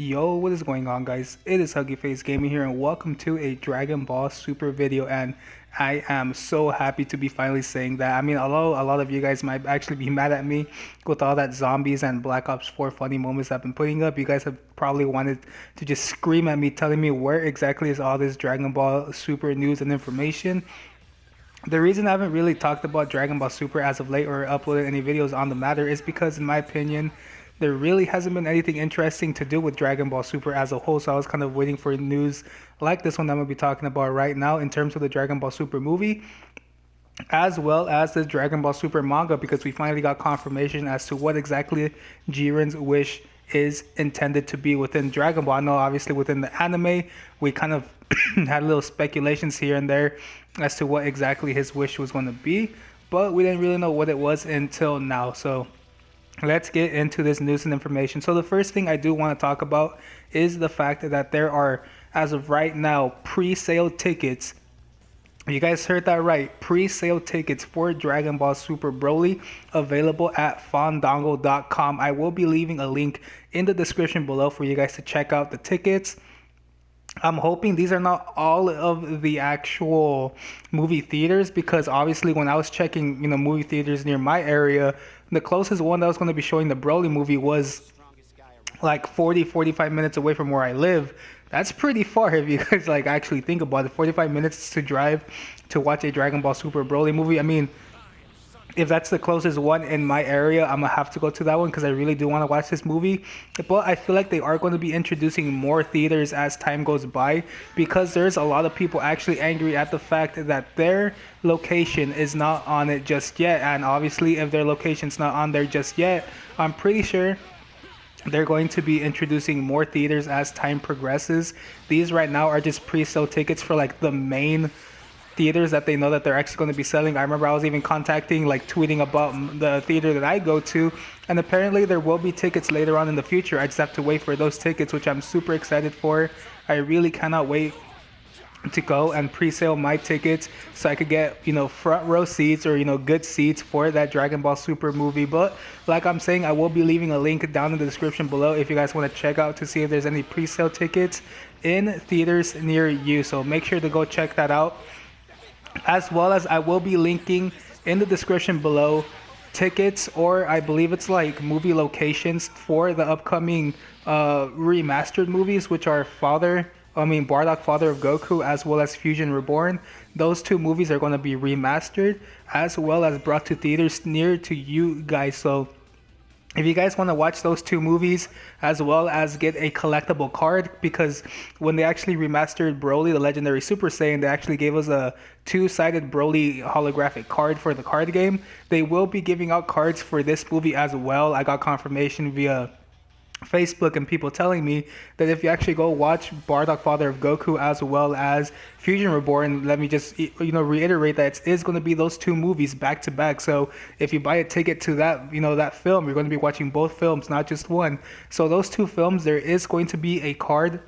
Yo, what is going on, guys? It is Huggy Face Gaming here, and welcome to a Dragon Ball Super video. And I am so happy to be finally saying that. I mean, although a lot of you guys might actually be mad at me with all that zombies and Black Ops 4 funny moments I've been putting up, you guys have probably wanted to just scream at me, telling me where exactly is all this Dragon Ball Super news and information. The reason I haven't really talked about Dragon Ball Super as of late or uploaded any videos on the matter is because, in my opinion, there really hasn't been anything interesting to do with Dragon Ball Super as a whole. So I was kind of waiting for news like this one that I'm going to be talking about right now in terms of the Dragon Ball Super movie, as well as the Dragon Ball Super manga, because we finally got confirmation as to what exactly Jiren's wish is intended to be within Dragon Ball. I know obviously within the anime, we kind of had little speculations here and there as to what exactly his wish was going to be, but we didn't really know what it was until now. So let's get into this news and information. So the first thing I do want to talk about is the fact that there are, as of right now, pre-sale tickets. You guys heard that right. Pre-sale tickets for Dragon Ball Super Broly available at fandango.com. I will be leaving a link in the description below for you guys to check out the tickets. I'm hoping these are not all of the actual movie theaters, because obviously when I was checking, movie theaters near my area, the closest one that was going to be showing the Broly movie was like 45 minutes away from where I live. That's pretty far if you guys actually think about it. 45 minutes to drive to watch a Dragon Ball Super Broly movie. I mean, if that's the closest one in my area, I'm gonna have to go to that one because I really do want to watch this movie. But I feel like they are going to be introducing more theaters as time goes by, because there's a lot of people actually angry at the fact that their location is not on it just yet. And obviously, if their location's not on there just yet, I'm pretty sure they're going to be introducing more theaters as time progresses. These right now are just pre-sale tickets for the main theaters that they know that they're actually going to be selling. I remember I was even tweeting about the theater that I go to, and apparently there will be tickets later on in the future. I just have to wait for those tickets, which I'm super excited for. I really cannot wait to go and pre-sale my tickets so I could get front row seats or good seats for that Dragon Ball Super movie. But like I'm saying, I will be leaving a link down in the description below if you guys want to check out to see if there's any pre-sale tickets in theaters near you. So make sure to go check that out, as well as I will be linking in the description below tickets, or I believe it's movie locations for the upcoming remastered movies, which are Bardock, Father of Goku, as well as Fusion Reborn. Those two movies are going to be remastered as well as brought to theaters near to you guys. So if you guys want to watch those two movies, as well as get a collectible card, because when they actually remastered Broly, the Legendary Super Saiyan, they actually gave us a two-sided Broly holographic card for the card game. They will be giving out cards for this movie as well. I got confirmation via Facebook and people telling me that if you actually go watch Bardock, Father of Goku, as well as Fusion Reborn, let me just reiterate that it is going to be those two movies back to back. So if you buy a ticket to that that film, you're going to be watching both films, not just one. So those two films, there is going to be a card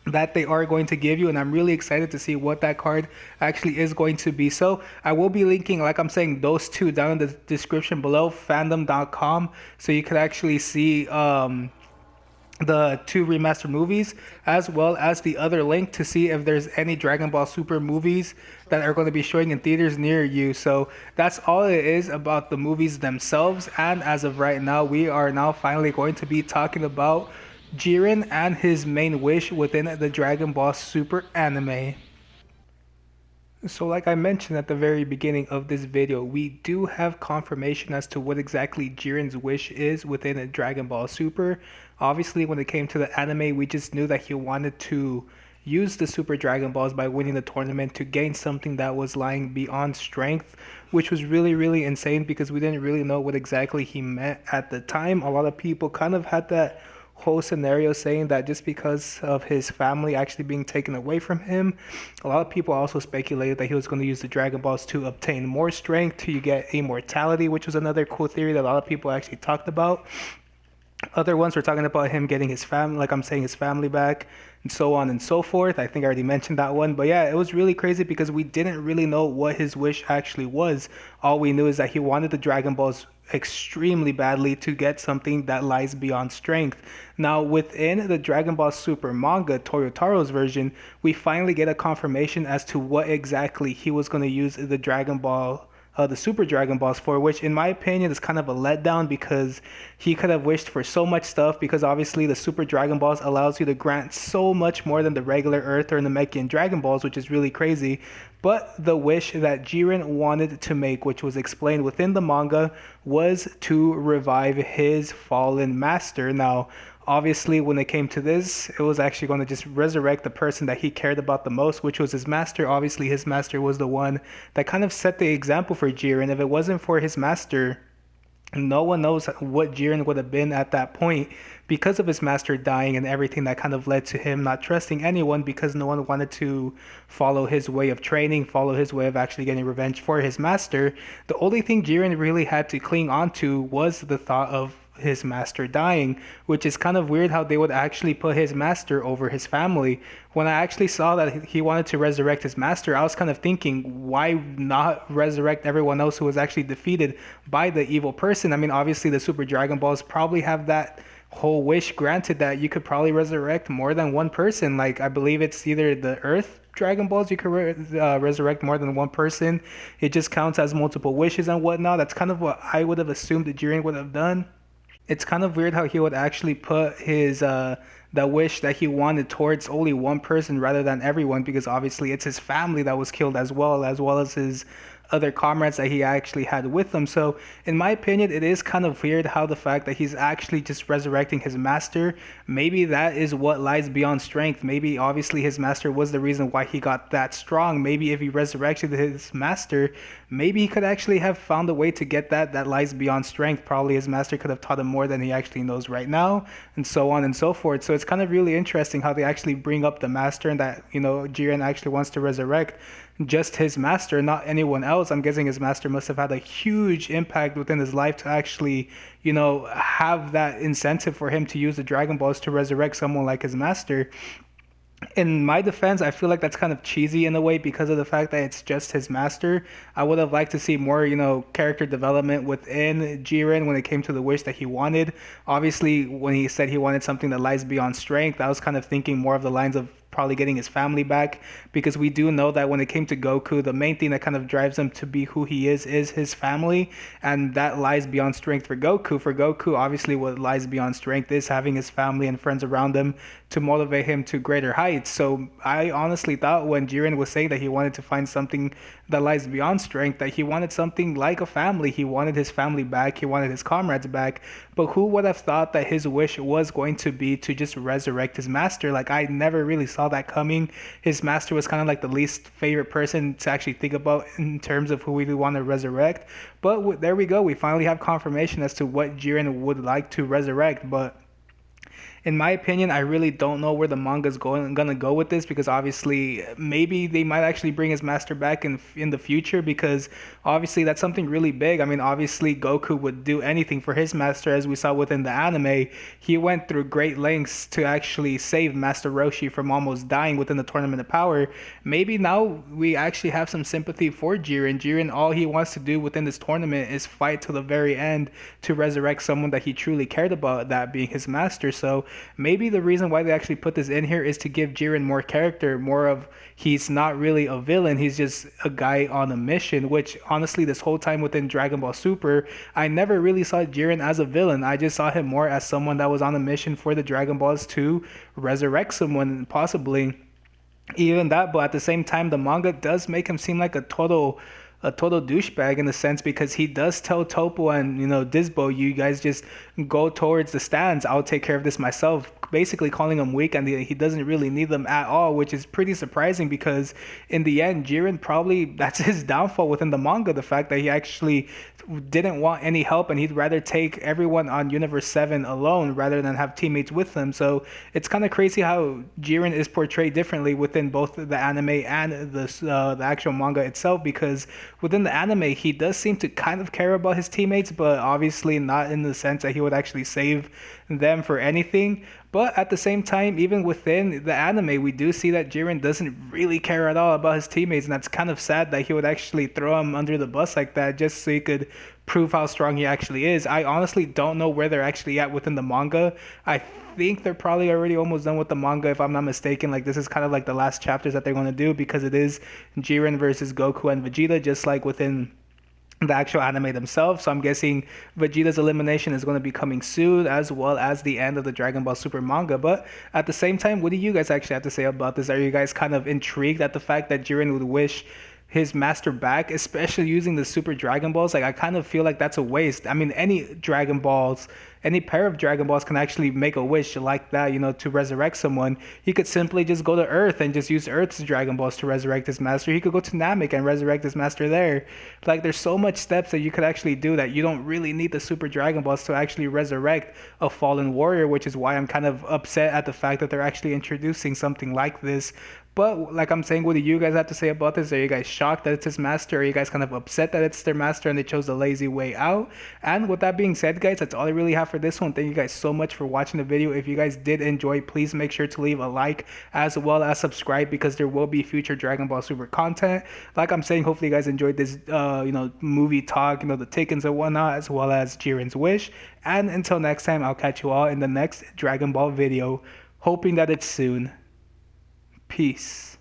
that they are going to give you, and I'm really excited to see what that card actually is going to be. So I will be linking, like I'm saying, those two down in the description below, fandom.com, so you can actually see the two remastered movies, as well as the other link to see if there's any Dragon Ball Super movies that are going to be showing in theaters near you. So that's all it is about the movies themselves. And as of right now, we are now finally going to be talking about Jiren and his main wish within the Dragon Ball Super anime. So like I mentioned at the very beginning of this video, we do have confirmation as to what exactly Jiren's wish is within a Dragon Ball Super. Obviously, when it came to the anime, we just knew that he wanted to use the Super Dragon Balls by winning the tournament to gain something that was lying beyond strength, which was really insane, because we didn't really know what exactly he meant at the time. A lot of people kind of had that whole scenario saying that just because of his family actually being taken away from him, a lot of people also speculated that he was going to use the Dragon Balls to obtain more strength, to get immortality, which was another cool theory that a lot of people actually talked about. Other ones were talking about him getting his family, like I'm saying, his family back, and so on and so forth. I think I already mentioned that one. But yeah, it was really crazy because we didn't really know what his wish actually was. All we knew is that he wanted the Dragon Balls extremely badly to get something that lies beyond strength. Now, within the Dragon Ball Super manga, Toyotaro's version, we finally get a confirmation as to what exactly he was going to use the Super Dragon Balls for, which in my opinion is kind of a letdown because he could have wished for so much stuff because obviously the Super Dragon Balls allows you to grant so much more than the regular Earth or Namekian Dragon Balls, which is really crazy. But the wish that Jiren wanted to make, which was explained within the manga, was to revive his fallen master. Now, obviously, when it came to this, it was actually going to just resurrect the person that he cared about the most, which was his master. Obviously, his master was the one that kind of set the example for Jiren. If it wasn't for his master, no one knows what Jiren would have been at that point because of his master dying and everything that kind of led to him not trusting anyone because no one wanted to follow his way of training, follow his way of actually getting revenge for his master. The only thing Jiren really had to cling on to was the thought of his master dying, which is kind of weird how they would actually put his master over his family. When I actually saw that he wanted to resurrect his master, I was kind of thinking, why not resurrect everyone else who was actually defeated by the evil person? I mean, obviously the Super Dragon Balls probably have that whole wish granted that you could probably resurrect more than one person. Like, I believe it's either the Earth Dragon Balls, you could resurrect more than one person. It just counts as multiple wishes and whatnot. That's kind of what I would have assumed that Jiren would have done. It's kind of weird how he would actually put his the wish that he wanted towards only one person rather than everyone, because obviously it's his family that was killed as well as his other comrades that he actually had with him. So in my opinion, it is kind of weird how the fact that he's actually just resurrecting his master, maybe that is what lies beyond strength. Maybe obviously his master was the reason why he got that strong. Maybe if he resurrected his master, maybe he could actually have found a way to get that lies beyond strength. Probably his master could have taught him more than he actually knows right now, and so on and so forth. So it's kind of really interesting how they actually bring up the master and that, Jiren actually wants to resurrect just his master, not anyone else. I'm guessing his master must have had a huge impact within his life to actually, have that incentive for him to use the Dragon Balls to resurrect someone like his master. In my defense, I feel like that's kind of cheesy in a way because of the fact that it's just his master. I would have liked to see more, character development within Jiren when it came to the wish that he wanted. Obviously, when he said he wanted something that lies beyond strength, I was kind of thinking more of the lines of probably getting his family back, because we do know that when it came to Goku, the main thing that kind of drives him to be who he is his family, and that lies beyond strength for Goku. For Goku, obviously what lies beyond strength is having his family and friends around him to motivate him to greater heights. So I honestly thought when Jiren was saying that he wanted to find something that lies beyond strength, that he wanted something like a family. He wanted his family back, he wanted his comrades back. But who would have thought that his wish was going to be to just resurrect his master? Like, I never really saw that coming. His master was kind of like the least favorite person to actually think about in terms of who we want to resurrect. But there we go. We finally have confirmation as to what Jiren would like to resurrect. But in my opinion, I really don't know where the manga's gonna go with this, because obviously maybe they might actually bring his master back in the future, because obviously that's something really big. I mean, obviously Goku would do anything for his master, as we saw within the anime. He went through great lengths to actually save Master Roshi from almost dying within the Tournament of Power. Maybe now we actually have some sympathy for Jiren. Jiren, all he wants to do within this tournament is fight to the very end to resurrect someone that he truly cared about, that being his master. So maybe the reason why they actually put this in here is to give Jiren more character, more of, he's not really a villain, he's just a guy on a mission, which honestly this whole time within Dragon Ball Super, I never really saw Jiren as a villain. I just saw him more as someone that was on a mission for the Dragon Balls to resurrect someone, possibly even that. But at the same time, the manga does make him seem like a total douchebag in a sense, because he does tell Topo and Disbo, you guys just go towards the stands, I'll take care of this myself, basically calling him weak, and he doesn't really need them at all, which is pretty surprising, because in the end Jiren, probably that's his downfall within the manga, the fact that he actually didn't want any help and he'd rather take everyone on Universe 7 alone rather than have teammates with them. So it's kind of crazy how Jiren is portrayed differently within both the anime and the actual manga itself, because within the anime he does seem to kind of care about his teammates, but obviously not in the sense that he would actually save them for anything. But at the same time, even within the anime, we do see that Jiren doesn't really care at all about his teammates, and that's kind of sad that he would actually throw him under the bus like that just so he could prove how strong he actually is. I honestly don't know where they're actually at within the manga. I think they're probably already almost done with the manga, if I'm not mistaken. Like, this is kind of like the last chapters that they're going to do, because it is Jiren versus Goku and Vegeta, just like within the actual anime themselves. So I'm guessing Vegeta's elimination is going to be coming soon, as well as the end of the Dragon Ball Super manga. But at the same time, what do you guys actually have to say about this? Are you guys kind of intrigued at the fact that Jiren would wish his master back, especially using the Super Dragon Balls? Like, I kind of feel like that's a waste. I mean, any pair of Dragon Balls can actually make a wish like that, to resurrect someone. He could simply just go to Earth and just use Earth's Dragon Balls to resurrect his master. He could go to Namek and resurrect his master there. Like, there's so much steps that you could actually do that you don't really need the Super Dragon Balls to actually resurrect a fallen warrior, which is why I'm kind of upset at the fact that they're actually introducing something like this. But like I'm saying, what do you guys have to say about this? Are you guys shocked that it's his master? Are you guys kind of upset that it's their master and they chose the lazy way out? And with that being said, guys, that's all I really have for this one. Thank you guys so much for watching the video. If you guys did enjoy, please make sure to leave a like as well as subscribe, because there will be future Dragon Ball Super content. Like I'm saying, hopefully you guys enjoyed this, movie talk, the Takens and whatnot, as well as Jiren's wish. And until next time, I'll catch you all in the next Dragon Ball video, hoping that it's soon. Peace.